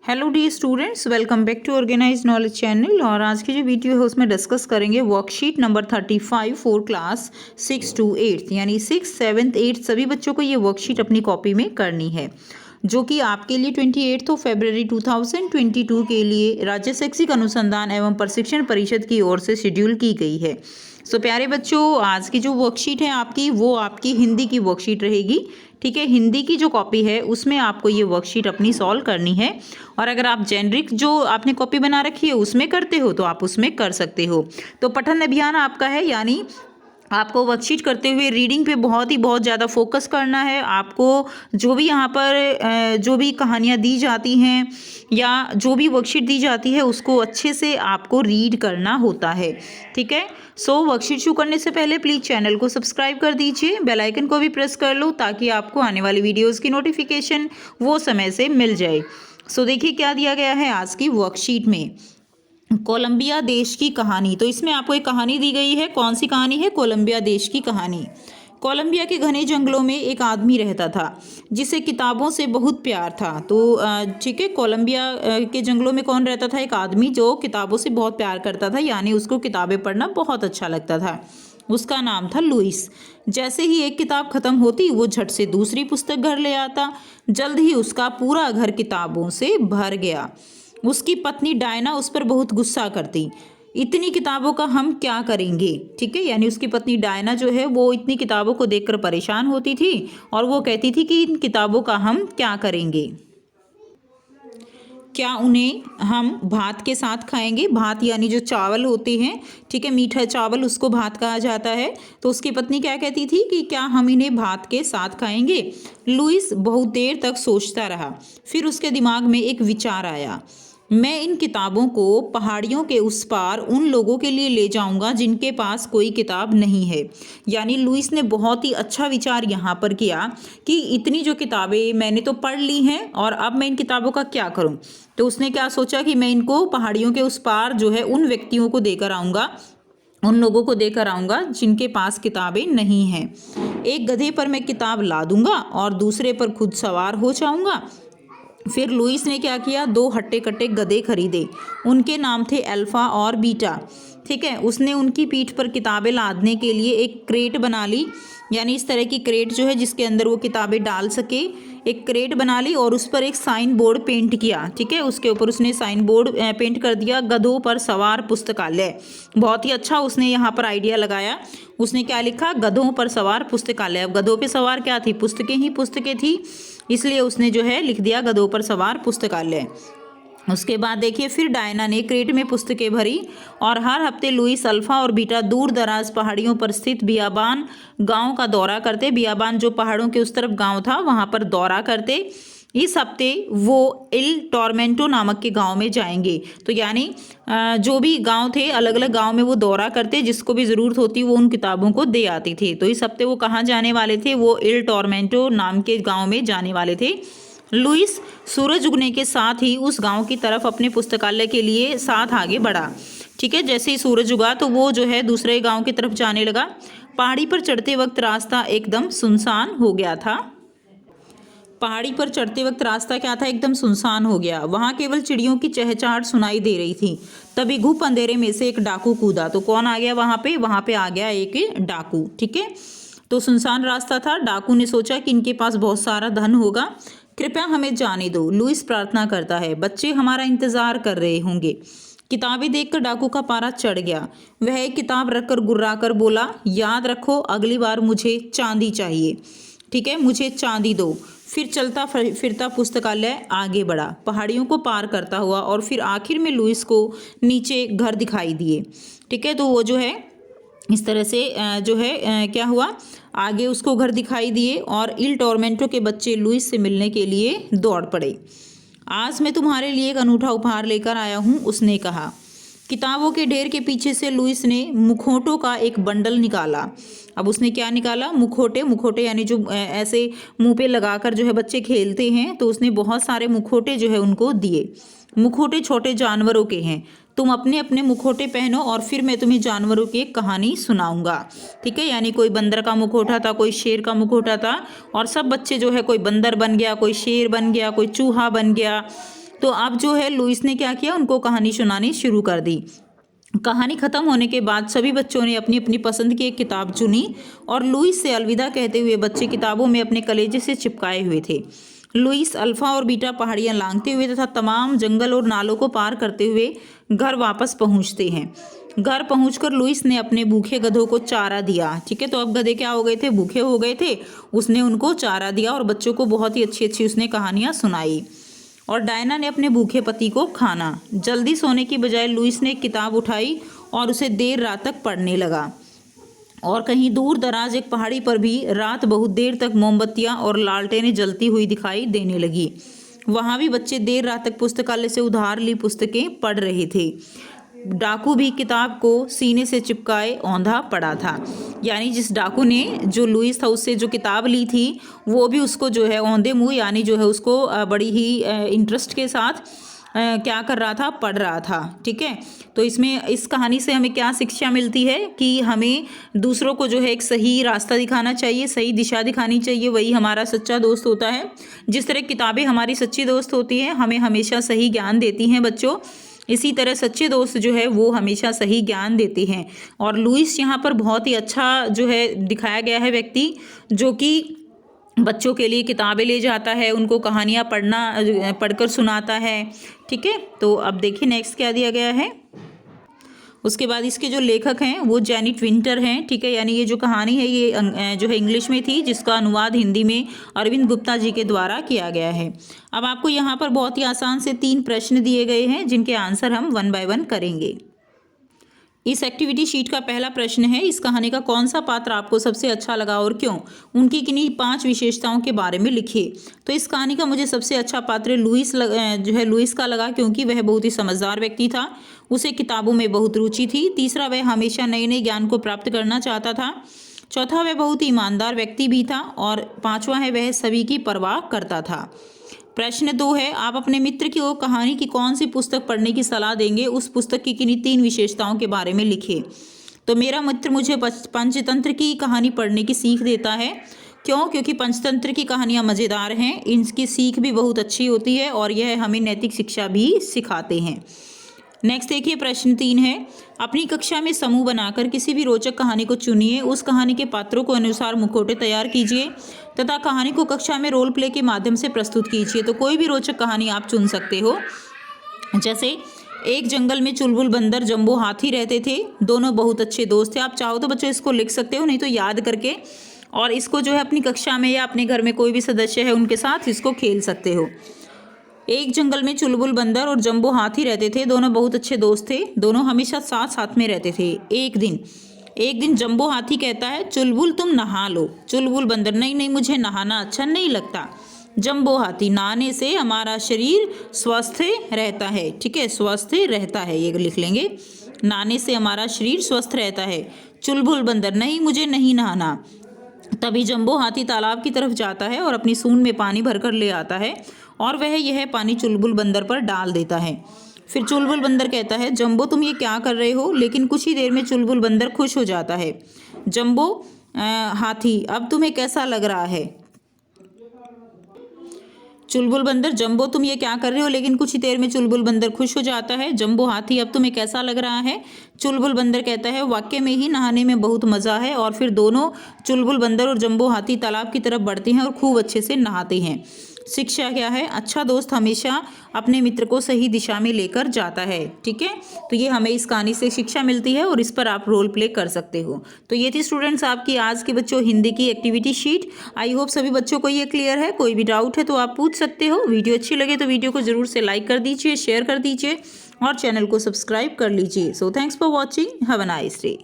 Hello the students, welcome back to organise knowledge channel. और आज की जो वीडियो है उसमें डिस्कस करेंगे worksheet number 35 for class 6 to 8 यानी 6, 7, 8 सभी बच्चों को ये वर्कशीट अपनी कॉपी में करनी है, जो कि आपके लिए 28 फरवरी 2022 के लिए राज्य शैक्षिक अनुसंधान एवं प्रशिक्षण परिषद की ओर से शेड्यूल की गई है। सो प्यारे बच्चों, आज की जो वर्कशीट है आपकी, वो आपकी हिंदी की वर्कशीट रहेगी। ठीक है, हिंदी की जो कॉपी है उसमें आपको ये वर्कशीट अपनी सॉल्व करनी है। और अगर आप जेनरिक जो आपने कॉपी बना रखी है उसमें करते हो तो आप उसमें कर सकते हो। तो पठन अभियान आपका है, यानी आपको वर्कशीट करते हुए रीडिंग पे बहुत ज़्यादा फोकस करना है। आपको जो भी यहाँ पर जो भी कहानियाँ दी जाती हैं या जो भी वर्कशीट दी जाती है उसको अच्छे से आपको रीड करना होता है। ठीक है, सो वर्कशीट शुरू करने से पहले प्लीज़ चैनल को सब्सक्राइब कर दीजिए, बेल आइकन को भी प्रेस कर लो ताकि आपको आने वाली वीडियोज़ की नोटिफिकेशन वो समय से मिल जाए। सो देखिए क्या दिया गया है आज की वर्कशीट में। कोलंबिया देश की कहानी, तो इसमें आपको एक कहानी दी गई है। कौन सी कहानी है? कोलंबिया देश की कहानी। कोलंबिया के घने जंगलों में एक आदमी रहता था जिसे किताबों से बहुत प्यार था। तो ठीक है, कोलंबिया के जंगलों में कौन रहता था? एक आदमी जो किताबों से बहुत प्यार करता था, यानी उसको किताबें पढ़ना बहुत अच्छा लगता था। उसका नाम था लुइस। जैसे ही एक किताब खत्म होती वो झट से दूसरी पुस्तक घर ले आता। जल्द ही उसका पूरा घर किताबों से भर गया। उसकी पत्नी डायना उस पर बहुत गुस्सा करती। इतनी किताबों का हम क्या करेंगे? ठीक है, यानी उसकी पत्नी डायना जो है वो इतनी किताबों को देखकर परेशान होती थी और वो कहती थी कि इन किताबों का हम क्या करेंगे, क्या उन्हें हम भात के साथ खाएंगे? भात यानी जो चावल होते हैं, ठीक है, मीठा चावल, उसको भात कहा जाता है। तो उसकी पत्नी क्या कहती थी कि क्या हम इन्हें भात के साथ खाएंगे? लुइस बहुत देर तक सोचता रहा। फिर उसके दिमाग में एक विचार आया, मैं इन किताबों को पहाड़ियों के उस पार उन लोगों के लिए ले जाऊंगा जिनके पास कोई किताब नहीं है। यानी लुइस ने बहुत ही अच्छा विचार यहाँ पर किया कि इतनी जो किताबें मैंने तो पढ़ ली हैं और अब मैं इन किताबों का क्या करूँ। तो उसने क्या सोचा कि मैं इनको पहाड़ियों के उस पार जो है उन व्यक्तियों को देकर आऊँगा, उन लोगों को देकर आऊँगा जिनके पास किताबें नहीं हैं। एक गधे पर मैं किताब ला दूंगा और दूसरे पर खुद सवार हो जाऊँगा। फिर लुइस ने क्या किया? 2 हट्टे कट्टे गधे खरीदे। उनके नाम थे अल्फ़ा और बीटा। ठीक है, उसने उनकी पीठ पर किताबें लादने के लिए एक क्रेट बना ली, यानी इस तरह की क्रेट जो है जिसके अंदर वो किताबें डाल सके। एक क्रेट बना ली और उस पर एक साइन बोर्ड पेंट किया। ठीक है, उसके ऊपर उसने साइन बोर्ड पेंट कर दिया, गधों पर सवार पुस्तकालय। बहुत ही अच्छा उसने यहाँ पर आइडिया लगाया। उसने क्या लिखा? गधों पर सवार पुस्तकालय। अब गधों पे सवार क्या थी? पुस्तकें ही पुस्तकें थी, इसलिए उसने जो है लिख दिया गधों पर सवार पुस्तकालय। उसके बाद देखिए, फिर डायना ने क्रेट में पुस्तकें भरी और हर हफ्ते लुइस, अल्फा और बीटा दूर दराज पहाड़ियों पर स्थित बियाबान गांव का दौरा करते। बियाबान जो पहाड़ों के उस तरफ गांव था वहां पर दौरा करते। इस हफ्ते वो इल टोरमेंटो नामक के गांव में जाएंगे। तो यानी जो भी गांव थे, अलग अलग गांव में वो दौरा करते, जिसको भी ज़रूरत होती वो उन किताबों को दे आती थी। तो इस हफ्ते वो कहाँ जाने वाले थे? वो इल टोरमेंटो नाम के गांव में जाने वाले थे। लुइस सूरज उगने के साथ ही उस गांव की तरफ अपने पुस्तकालय के लिए साथ आगे बढ़ा। ठीक है, जैसे ही सूरज उगा तो वो जो है दूसरे गांव की तरफ जाने लगा। पहाड़ी पर चढ़ते वक्त रास्ता एकदम सुनसान हो गया था। पहाड़ी पर चढ़ते वक्त रास्ता क्या था? एकदम सुनसान हो गया। वहां केवल चिड़ियों की चहचहाट सुनाई दे रही थी। तभी घुप अंधेरे में से एक डाकू कूदा। तो कौन आ गया वहां पे? वहां पे आ गया एक डाकू। ठीक है, तो सुनसान रास्ता था। डाकू ने सोचा कि इनके पास बहुत सारा धन होगा, कृपया हमें जाने दो। लुइस प्रार्थना करता है, बच्चे हमारा इंतजार कर रहे होंगे। किताबें देखकर डाकू का पारा चढ़ गया। वह एक किताब रखकर गुर्राकर बोला, याद रखो अगली बार मुझे चांदी चाहिए। ठीक है, मुझे चांदी दो। फिर चलता फिरता पुस्तकालय आगे बढ़ा, पहाड़ियों को पार करता हुआ, और फिर आखिर में लुइस को नीचे घर दिखाई दिए। ठीक है, तो वो जो है इस तरह से जो है क्या हुआ, आगे उसको घर दिखाई दिए और इल टोरमेंटो के बच्चे लुइस से मिलने के लिए दौड़ पड़े। आज मैं तुम्हारे लिए एक अनूठा उपहार लेकर आया हूँ, उसने कहा। किताबों के ढेर के पीछे से लुइस ने मुखौटों का एक बंडल निकाला। अब उसने क्या निकाला? मुखौटे। मुखौटे यानी जो ऐसे मुंह पे लगाकर जो है बच्चे खेलते हैं, तो उसने बहुत सारे मुखौटे जो है उनको दिए। मुखौटे छोटे जानवरों के हैं, तुम अपने अपने मुखौटे पहनो और फिर मैं तुम्हें जानवरों की एक कहानी सुनाऊंगा। ठीक है, यानी कोई बंदर का मुखौटा था, कोई शेर का मुखौटा था, और सब बच्चे जो है कोई बंदर बन गया, कोई शेर बन गया, कोई चूहा बन गया, तो अब जो है लुइस ने क्या किया, उनको कहानी सुनानी शुरू कर दी। कहानी ख़त्म होने के बाद सभी बच्चों ने अपनी अपनी पसंद की एक किताब चुनी और लुइस से अलविदा कहते हुए बच्चे किताबों में अपने कलेजे से चिपकाए हुए थे। लुइस अल्फा और बीटा पहाड़ियाँ लांघते हुए तथा तमाम जंगल और नालों को पार करते हुए घर वापस पहुँचते हैं। घर पहुंचकर लुइस ने अपने भूखे गधों को चारा दिया। ठीक है, तो अब गधे क्या हो गए थे, भूखे हो गए थे। उसने उनको चारा दिया और बच्चों को बहुत ही अच्छी अच्छी उसने कहानियाँ सुनाई। और डायना ने अपने भूखे पति को खाना। जल्दी सोने की बजाय लुइस ने एक किताब उठाई और उसे देर रात तक पढ़ने लगा। और कहीं दूर दराज एक पहाड़ी पर भी रात बहुत देर तक मोमबत्तियां और लालटेनें जलती हुई दिखाई देने लगी। वहां भी बच्चे देर रात तक पुस्तकालय से उधार ली पुस्तकें पढ़ रहे थे। डाकू भी किताब को सीने से चिपकाए औंधा पड़ा था। यानी जिस डाकू ने जो लुइस था उससे जो किताब ली थी वो भी उसको जो है औंधे मुँह, यानी जो है उसको बड़ी ही इंटरेस्ट के साथ क्या कर रहा था, पढ़ रहा था। ठीक है, तो इसमें इस कहानी से हमें क्या शिक्षा मिलती है कि हमें दूसरों को जो है एक सही रास्ता दिखाना चाहिए, सही दिशा दिखानी चाहिए, वही हमारा सच्चा दोस्त होता है। जिस तरह किताबें हमारी सच्ची दोस्त होती हैं, हमें हमेशा सही ज्ञान देती हैं बच्चों, इसी तरह सच्चे दोस्त जो है वो हमेशा सही ज्ञान देते हैं। और लुइस यहाँ पर बहुत ही अच्छा जो है दिखाया गया है व्यक्ति, जो कि बच्चों के लिए किताबें ले जाता है, उनको कहानियाँ पढ़कर सुनाता है। ठीक है, तो अब देखिए नेक्स्ट क्या दिया गया है। उसके बाद इसके जो लेखक हैं वो जेनिट विंटर हैं। ठीक है, यानी ये जो कहानी है ये जो है इंग्लिश में थी, जिसका अनुवाद हिंदी में अरविंद गुप्ता जी के द्वारा किया गया है। अब आपको यहाँ पर बहुत ही आसान से 3 प्रश्न दिए गए हैं जिनके आंसर हम 1 बाय 1 करेंगे। इस एक्टिविटी शीट का पहला प्रश्न है, इस कहानी का कौन सा पात्र आपको सबसे अच्छा लगा और क्यों? उनकी किन्हीं 5 विशेषताओं के बारे में लिखिए। तो इस कहानी का मुझे सबसे अच्छा पात्र लुइस का लगा, क्योंकि वह बहुत ही समझदार व्यक्ति था, उसे किताबों में बहुत रुचि थी। तीसरा, वह हमेशा नए नए ज्ञान को प्राप्त करना चाहता था। चौथा, वह बहुत ही ईमानदार व्यक्ति भी था। और 5वां है, वह सभी की परवाह करता था। प्रश्न 2 है, आप अपने मित्र की कहानी की कौन सी पुस्तक पढ़ने की सलाह देंगे? उस पुस्तक की किन्हीं 3 विशेषताओं के बारे में लिखिए। तो मेरा मित्र मुझे पंचतंत्र की कहानी पढ़ने की सीख देता है। क्यों? क्योंकि पंचतंत्र की कहानियाँ मज़ेदार हैं, इनकी सीख भी बहुत अच्छी होती है और यह हमें नैतिक शिक्षा भी सिखाते हैं। नेक्स्ट देखिए, प्रश्न 3 है, अपनी कक्षा में समूह बनाकर किसी भी रोचक कहानी को चुनिए, उस कहानी के पात्रों को अनुसार मुखौटे तैयार कीजिए तथा कहानी को कक्षा में रोल प्ले के माध्यम से प्रस्तुत कीजिए। तो कोई भी रोचक कहानी आप चुन सकते हो। जैसे एक जंगल में चुलबुल बंदर जंबो हाथी रहते थे, दोनों बहुत अच्छे दोस्त थे। आप चाहो तो बच्चों इसको लिख सकते हो, नहीं तो याद करके, और इसको जो है अपनी कक्षा में या अपने घर में कोई भी सदस्य है उनके साथ इसको खेल सकते हो। एक जंगल में चुलबुल बंदर और जंबो हाथी रहते थे, दोनों बहुत अच्छे दोस्त थे, दोनों हमेशा साथ साथ में रहते थे। एक दिन जंबो हाथी कहता है, चुलबुल तुम नहा लो। चुलबुल बंदर, नहीं नहीं मुझे नहाना अच्छा नहीं लगता। जंबो हाथी, नहाने से हमारा शरीर स्वस्थ रहता है। ठीक है, स्वस्थ रहता है, ये लिख लेंगे, नहाने से हमारा शरीर स्वस्थ रहता है। चुलबुल बंदर, नहीं मुझे नहीं नहाना। तभी जंबो हाथी तालाब की तरफ जाता है और अपनी सूंड में पानी भरकर ले आता है और वह यह पानी चुलबुल बंदर पर डाल देता है। फिर चुलबुल बंदर कहता है, जंबो तुम ये क्या कर रहे हो? लेकिन कुछ ही देर में चुलबुल बंदर खुश हो जाता है। जंबो हाथी, अब तुम्हें कैसा लग रहा है? चुलबुल बंदर, जंबो तुम ये क्या कर रहे हो? लेकिन कुछ ही देर में चुलबुल बंदर खुश हो जाता है। जंबो हाथी, अब तुम्हें कैसा लग रहा है? चुलबुल बंदर कहता है, वाकई में ही नहाने में बहुत मज़ा है। और फिर दोनों चुलबुल बंदर और जंबो हाथी तालाब की तरफ बढ़ते हैं और खूब अच्छे से नहाते हैं। शिक्षा क्या है? अच्छा दोस्त हमेशा अपने मित्र को सही दिशा में लेकर जाता है। ठीक है, तो ये हमें इस कहानी से शिक्षा मिलती है और इस पर आप रोल प्ले कर सकते हो। तो ये थी स्टूडेंट्स आपकी आज के बच्चों हिंदी की एक्टिविटी शीट। आई होप सभी बच्चों को ये क्लियर है। कोई भी डाउट है तो आप पूछ सकते हो। वीडियो अच्छी लगे तो वीडियो को जरूर से लाइक कर दीजिए, शेयर कर दीजिए और चैनल को सब्सक्राइब कर लीजिए। So thanks for watching, have a nice day.